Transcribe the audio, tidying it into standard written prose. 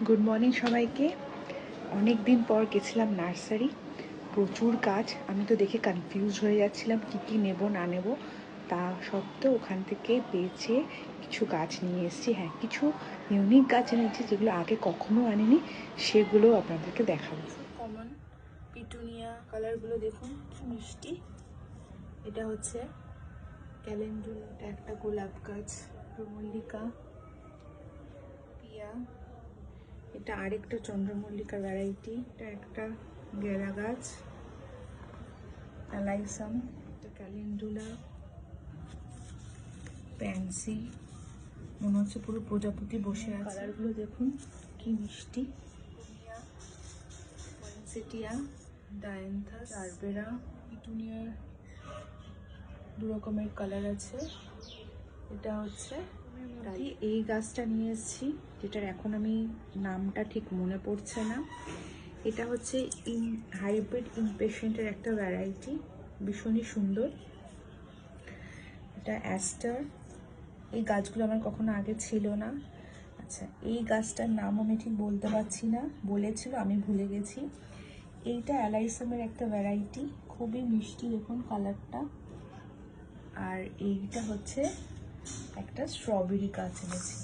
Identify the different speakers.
Speaker 1: Good morning সবাইকে। অনেক দিন পর গেছিলাম নার্সারি, প্রচুর কাজ। আমি তো দেখে কনফিউজ হয়ে যাচ্ছিলাম কী কী নেব না নেব। তা সত্ত্বেও ওখান থেকে বেছে কিছু গাছ নিয়ে এসেছি। হ্যাঁ, কিছু ইউনিক গাছ এনেছি যেগুলো আগে কখনো আনিনি, সেগুলো আপনাদেরকে দেখাবো। কমন পিটুনিয়া কালারগুলো দেখুন কি মিষ্টি। এটা হচ্ছে ক্যালেন্ডুলা, এটা একটা গোলাপ গাছ, মল্লিকা, পিয়া, এটা আরেকটা চন্দ্রমল্লিকার ভ্যারাইটি, এটা একটা গেঁদা গাছ, অ্যালাইসাম, এটা ক্যালেন্ডুলা, প্যান্সি, মনে হচ্ছে পুরো প্রজাপতি বসে আছে। কালারগুলো দেখুন কি মিষ্টি। পয়েন্সেটিয়া, ডায়ান্থাস, আরবেরা, পিটুনিয়ার দু রকমের কালার আছে। এটা হচ্ছে এই গাছটা নিয়ে এসেছি, যেটার এখন আমি নামটা ঠিক মনে পড়ছে না। এটা হচ্ছে হাইব্রিড ইমপেশেন্টের একটা ভ্যারাইটি, ভীষণই সুন্দর। এটা অ্যাস্টার। এই গাছগুলো আমার কখনো আগে ছিল না। আচ্ছা, এই গাছটার নাম আমি ঠিক বলতে পারছি না, বলেছিল আমি ভুলে গেছি। এইটা অ্যালাইসামের একটা ভ্যারাইটি, খুবই মিষ্টি দেখুন কালারটা। আর এইটা হচ্ছে একটা স্ট্রবেরি গাছ এনেছি।